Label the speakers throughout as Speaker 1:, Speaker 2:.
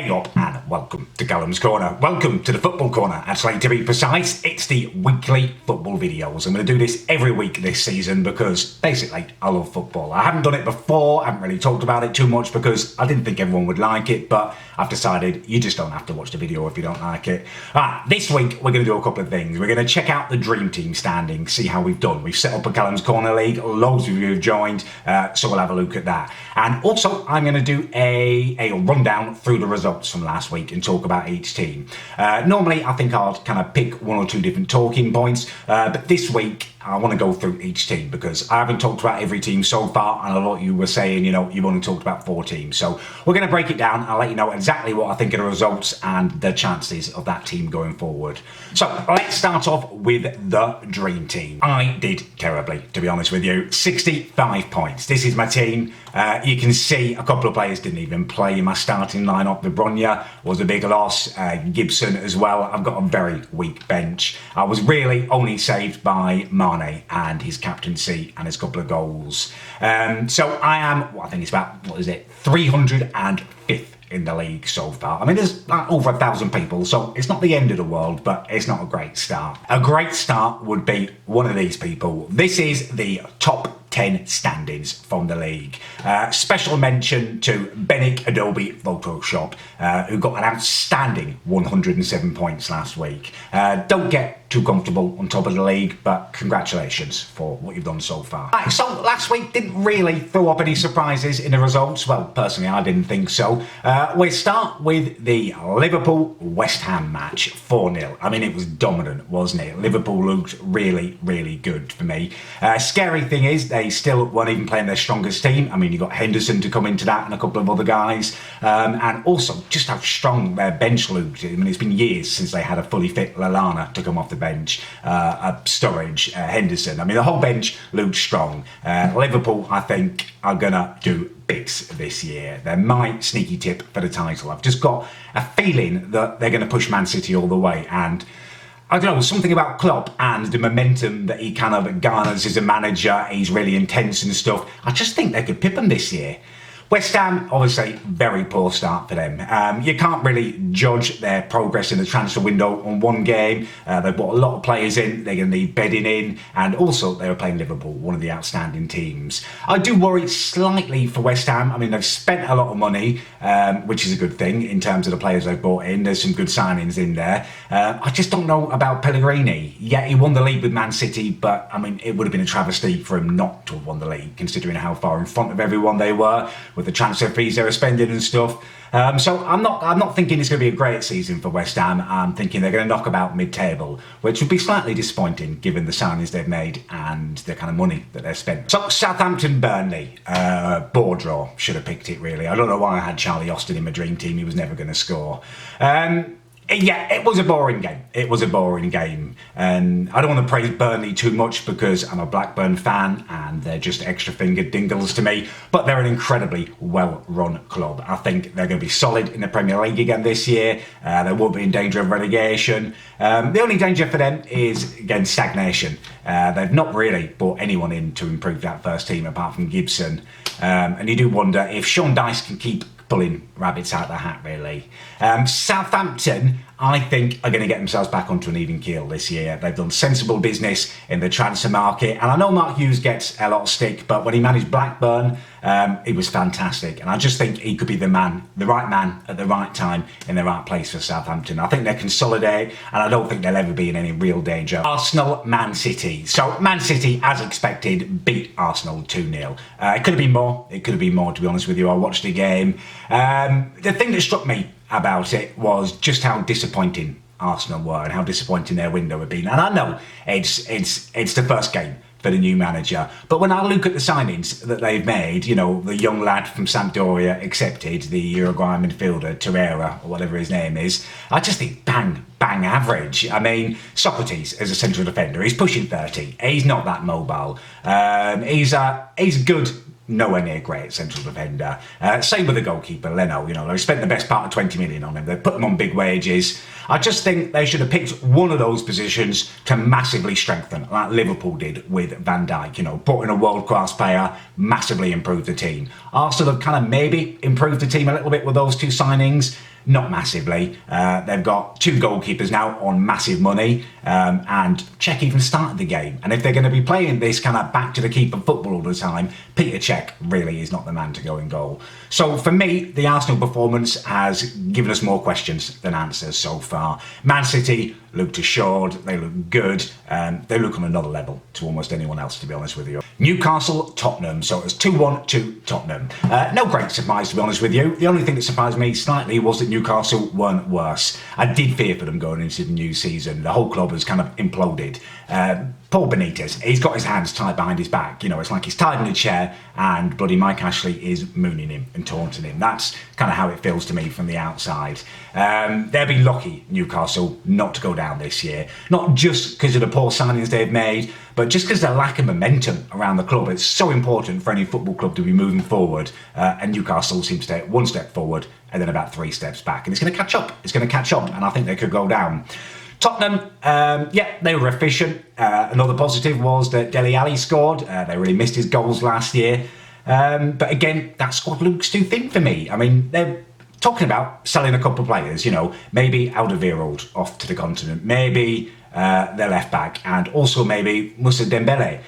Speaker 1: Hey up and welcome to Callums Corner. Welcome to the Football Corner. Actually, to be precise, it's the weekly football videos. I'm going to do this every week this season because basically I love football. I haven't done it before, I haven't really talked about it too much because I didn't think everyone would like it, but I've decided you just don't have to watch the video if you don't like it. This week we're going to do a couple of things. We're going to check out the Dream Team standings, see how we've done. We've set up a Callums Corner League, loads of you have joined, so we'll have a look at that. And also I'm going to do a rundown through the results from last week and talk about each team. Normally I think I'll kind of pick one or two different talking points, but this week I want to go through each team because I haven't talked about every team so far, and a lot of you were saying, you know, you've only talked about 4 teams. So we're going to break it down. I'll let you know exactly what I think of the results and the chances of that team going forward. So let's start off with the Dream Team. I did terribly, to be honest with you. 65 points. This is my team. You can see a couple of players didn't even play in my starting lineup. The Bronya was a big loss. Gibson as well. I've got a very weak bench. I was really only saved by Mane and his captaincy and his couple of goals. So I am, I think it's about, 305th in the league so far. I mean, there's like over 1,000 people, so it's not the end of the world, but it's not a great start. A great start would be one of these people. This is the top 10 standings from the league. Special mention to Benick Adobe Photoshop, who got an outstanding 107 points last week. Don't get too comfortable on top of the league, but congratulations for what you've done so far. Right, so last week didn't really throw up any surprises in the results. Well, personally, I didn't think so. We start with the Liverpool-West Ham match, 4-0. I mean, it was dominant, wasn't it? Liverpool looked really, really good for me. Scary thing is, they still weren't even playing their strongest team. I mean, you got Henderson to come into that and a couple of other guys. And also, just how strong their bench looked. I mean, it's been years since they had a fully fit Lallana to come off the bench, Sturridge, Henderson. I mean, the whole bench looked strong. Liverpool, I think, are going to do bits this year. They're my sneaky tip for the title. I've just got a feeling that they're going to push Man City all the way. And I don't know, something about Klopp and the momentum that he kind of garners as a manager. He's really intense and stuff. I just think they could pip them this year. West Ham, obviously, very poor start for them. You can't really judge their progress in the transfer window on one game. They've brought a lot of players in. They're going to need bedding in. And also, they were playing Liverpool, one of the outstanding teams. I do worry slightly for West Ham. I mean, they've spent a lot of money, which is a good thing in terms of the players they've brought in. There's some good signings in there. I just don't know about Pellegrini. Yeah, he won the league with Man City, but, I mean, it would have been a travesty for him not to have won the league, considering how far in front of everyone they were, with the transfer fees they were spending and stuff. So I'm not thinking it's going to be a great season for West Ham. I'm thinking they're going to knock about mid-table, which would be slightly disappointing given the signings they've made and the kind of money that they've spent. So Southampton, Burnley, bore draw. Should have picked it really. I don't know why I had Charlie Austin in my dream team. He was never going to score. Yeah, it was a boring game. It was a boring game. And I don't want to praise Burnley too much because I'm a Blackburn fan and they're just extra-fingered dingles to me. But they're an incredibly well-run club. I think they're going to be solid in the Premier League again this year. They won't be in danger of relegation. The only danger for them is, again, stagnation. They've not really brought anyone in to improve that first team apart from Gibson. And you do wonder if Sean Dyche can keep pulling rabbits out of the hat, really. Southampton, I think, are going to get themselves back onto an even keel this year. They've done sensible business in the transfer market. And I know Mark Hughes gets a lot of stick, but when he managed Blackburn, he was fantastic. And I just think he could be the right man at the right time in the right place for Southampton. I think they'll consolidate, and I don't think they'll ever be in any real danger. Arsenal, Man City. So Man City, as expected, beat Arsenal 2-0. It could have been more. It could have been more, to be honest with you. I watched the game. The thing that struck me about it was just how disappointing Arsenal were and how disappointing their window had been. And I know it's the first game for the new manager, but when I look at the signings that they've made, you know, the young lad from Sampdoria accepted, the Uruguayan midfielder Torreira or whatever his name is, I just think bang average. I mean, Socrates as a central defender, he's pushing 30. He's not that mobile. He's good. Nowhere near great central defender. Same with the goalkeeper, Leno. You know, they spent the best part of 20 million on him. They put him on big wages. I just think they should have picked one of those positions to massively strengthen, like Liverpool did with Van Dijk. You know, put in a world-class player, massively improved the team. Arsenal have kind of maybe improved the team a little bit with those two signings. Not massively. They've got 2 goalkeepers now on massive money, and Cech even started the game. And if they're going to be playing this kind of back to the keeper football all the time, Peter Cech really is not the man to go in goal. So for me, the Arsenal performance has given us more questions than answers so far. Man City looked assured, they look good, they look on another level to almost anyone else, to be honest with you. Newcastle, Tottenham, so it was 2-1 to Tottenham. No great surprise, to be honest with you. The only thing that surprised me slightly was that Newcastle weren't worse. I did fear for them going into the new season. The whole club has kind of imploded. Paul Benitez, he's got his hands tied behind his back. You know, it's like he's tied in a chair and bloody Mike Ashley is mooning him and taunting him. That's kind of how it feels to me from the outside. They'll be lucky, Newcastle, not to go down this year. Not just because of the poor signings they've made, but just because of the lack of momentum around the club. It's so important for any football club to be moving forward, and Newcastle seems to take 1 step forward and then about 3 steps back. And it's going to catch up. It's going to catch up, and I think they could go down. Tottenham, they were efficient. Another positive was that Dele Alli scored. They really missed his goals last year. But again, that squad looks too thin for me. I mean, they're talking about selling a couple of players, you know, maybe Alderweireld off to the continent, maybe their left back, and also maybe Moussa Dembele.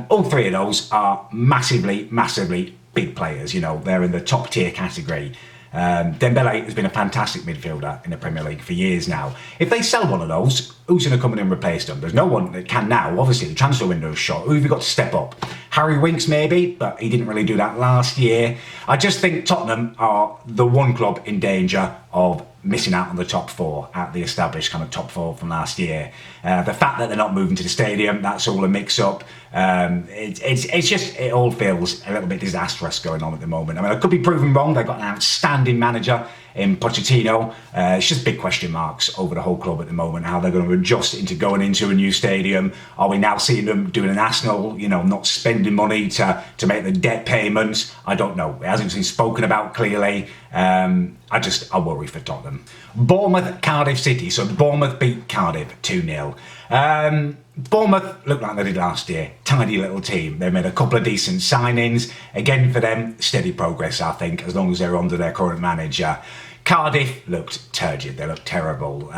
Speaker 1: All 3 of those are massively, massively big players. You know, they're in the top tier category. Dembele has been a fantastic midfielder in the Premier League for years now. If they sell one of those, who's going to come in and replace them? There's no one that can now. Obviously, the transfer window is shut. Who have you got to step up? Harry Winks, maybe, but he didn't really do that last year. I just think Tottenham are the one club in danger of missing out on the top 4 at the established kind of top 4 from last year. The fact that they're not moving to the stadium, that's all a mix-up. It's just, it all feels a little bit disastrous going on at the moment. I mean, I could be proven wrong. They've got an outstanding manager in Pochettino. It's just big question marks over the whole club at the moment, how they're going to adjust into going into a new stadium. Are we now seeing them doing an Arsenal, you know, not spending money to make the debt payments? I don't know. It hasn't been spoken about clearly. I worry for Tottenham. Bournemouth, Cardiff City. So Bournemouth beat Cardiff 2-0. Bournemouth looked like they did last year. Tiny little team. They made a couple of decent signings. Again, for them, steady progress, I think, as long as they're under their current manager. Cardiff looked turgid. They looked terrible.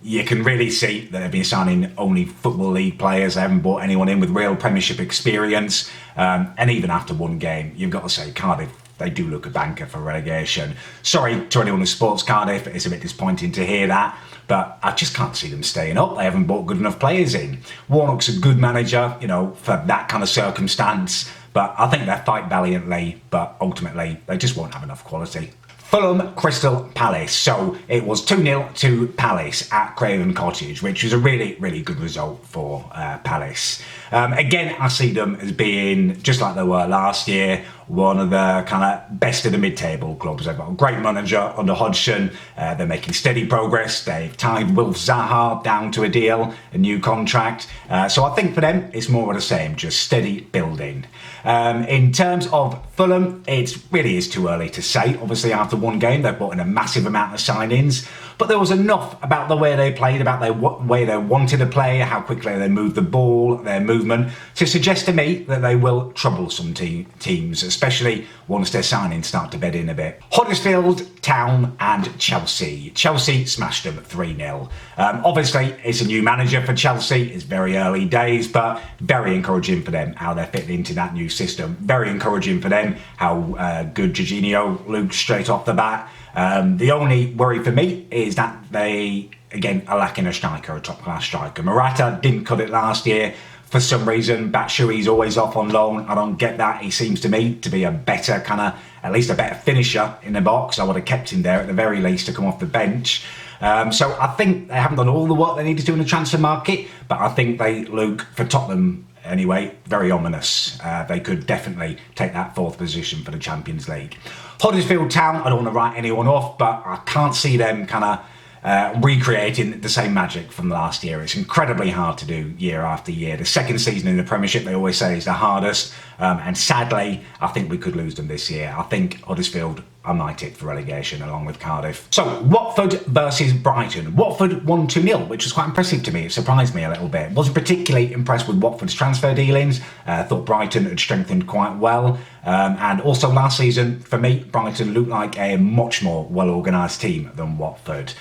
Speaker 1: You can really see that they've been signing only Football League players. They haven't brought anyone in with real Premiership experience. And even after 1 game, you've got to say Cardiff, they do look a banker for relegation. Sorry to anyone who supports Cardiff. It's a bit disappointing to hear that. But I just can't see them staying up. They haven't brought good enough players in. Warnock's a good manager, you know, for that kind of circumstance. But I think they fight valiantly, but ultimately they just won't have enough quality. Fulham, Crystal Palace. So it was 2-0 to Palace at Craven Cottage, which was a really, really good result for Palace. Again, I see them as being, just like they were last year, one of the kind of best of the mid-table clubs. They've got a great manager under Hodgson. They're making steady progress. They've tied Wilf Zaha down to a deal, a new contract. So I think for them, it's more of the same, just steady building. In terms of Fulham, it really is too early to say. Obviously, after 1 game, they've brought in a massive amount of signings. But there was enough about the way they played, about the way they wanted to play, how quickly they moved the ball, their movement, to suggest to me that they will trouble some teams, especially once their signings start to bed in a bit. Huddersfield, Town and Chelsea. Chelsea smashed them 3-0. Obviously, it's a new manager for Chelsea. It's very early days, but very encouraging for them how they're fitting into that new system. Very encouraging for them how good Jorginho looked straight off the bat. The only worry for me is that they, again, are lacking a striker, a top-class striker. Morata didn't cut it last year. For some reason, Batshuayi's always off on loan. I don't get that. He seems to me to be a better kind of, at least a better finisher in the box. I would have kept him there at the very least to come off the bench. So I think they haven't done all the work they need to do in the transfer market, but I think they look, for Tottenham anyway, very ominous. They could definitely take that 4th position for the Champions League. Huddersfield Town, I don't want to write anyone off, but I can't see them kind of recreating the same magic from last year. It's incredibly hard to do year after year. The second season in the Premiership, they always say, is the hardest. And sadly, I think we could lose them this year. I think Huddersfield are my tip for relegation along with Cardiff. So, Watford versus Brighton. Watford won 2-0, which was quite impressive to me. It surprised me a little bit. Wasn't particularly impressed with Watford's transfer dealings. Thought Brighton had strengthened quite well. And also last season, for me, Brighton looked like a much more well-organised team than Watford.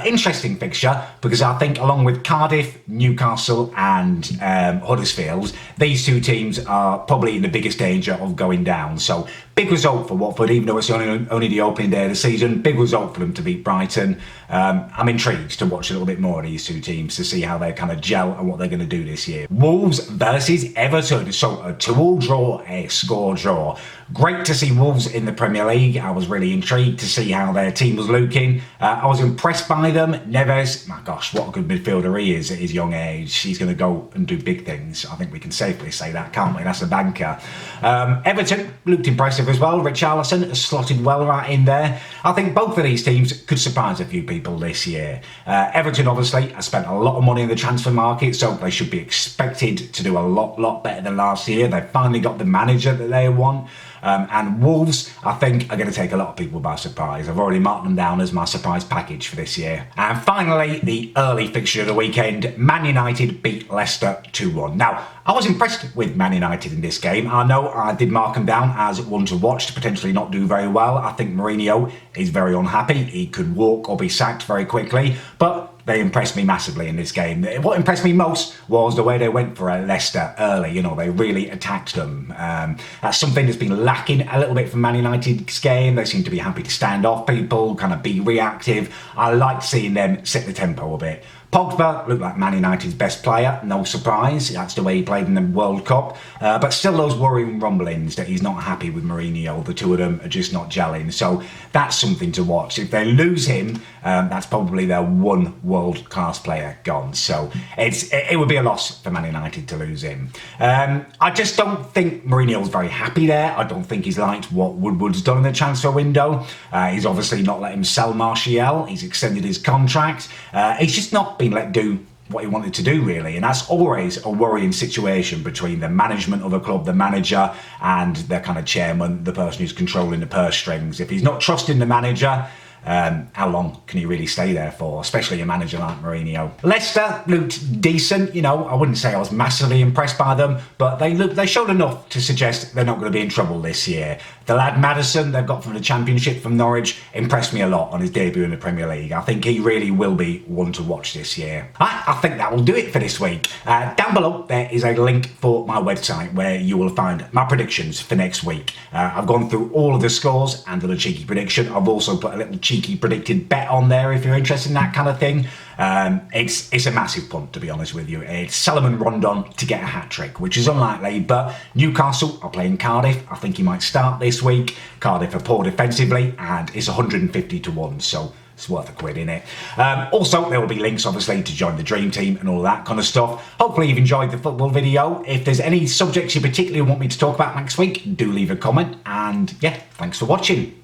Speaker 1: Interesting fixture, because I think along with Cardiff, Newcastle and Huddersfield, these two teams are probably in the biggest danger of going down. So big result for Watford, even though it's only the opening day of the season. Big result for them to beat Brighton. I'm intrigued to watch a little bit more of these two teams to see how they kind of gel and what they're going to do this year. Wolves versus Everton. So a 2-2 draw, a score draw. Great to see Wolves in the Premier League. I was really intrigued to see how their team was looking. I was impressed by them. Neves, my gosh, what a good midfielder he is at his young age. He's going to go and do big things. I think we can safely say that, can't we? That's a banker. Everton looked impressive as well. Richarlison has slotted well right in there. I think both of these teams could surprise a few people this year. Everton obviously has spent a lot of money in the transfer market, so they should be expected to do a lot better than last year. They've finally got the manager that they want. And Wolves, I think, are going to take a lot of people by surprise. I've already marked them down as my surprise package for this year. And finally, the early fixture of the weekend, Man United beat Leicester 2-1. Now, I was impressed with Man United in this game. I know I did mark them down as one to watch, to potentially not do very well. I think Mourinho is very unhappy. He could walk or be sacked very quickly, but they impressed me massively in this game. What impressed me most was the way they went for Leicester early. You know, they really attacked them. That's something that's been lacking a little bit from Man United's game. They seem to be happy to stand off people, kind of be reactive. I liked seeing them set the tempo a bit. Pogba looked like Man United's best player, no surprise. That's the way he played in the World Cup. But still those worrying rumblings that he's not happy with Mourinho. The two of them are just not gelling. So that's something to watch. If they lose him, that's probably their one world-class player gone. So it would be a loss for Man United to lose him. I just don't think Mourinho's very happy there. I don't think he's liked what Woodward's done in the transfer window. He's obviously not let him sell Martial. He's extended his contract. He's just not been let do what he wanted to do, really, and that's always a worrying situation between the management of a club, the manager, and the kind of chairman, the person who's controlling the purse strings. If he's not trusting the manager, how long can he really stay there for, especially a manager like Mourinho? Leicester looked decent. You know, I wouldn't say I was massively impressed by them, but they showed enough to suggest they're not going to be in trouble this year. The lad Maddison they've got from the Championship from Norwich impressed me a lot on his debut in the Premier League. I think he really will be one to watch this year. I think that will do it for this week. Down below there is a link for my website where you will find my predictions for next week. I've gone through all of the scores and done a cheeky prediction. I've also put a little cheeky predicted bet on there if you're interested in that kind of thing. It's a massive punt, to be honest with you. It's Salomon Rondon to get a hat-trick, which is unlikely, but Newcastle are playing Cardiff. I think he might start this week. Cardiff are poor defensively, and it's 150 to 1, so it's worth a quid, innit? Also, there will be links, obviously, to join the Dream Team and all that kind of stuff. Hopefully you've enjoyed the football video. If there's any subjects you particularly want me to talk about next week, do leave a comment, and yeah, thanks for watching.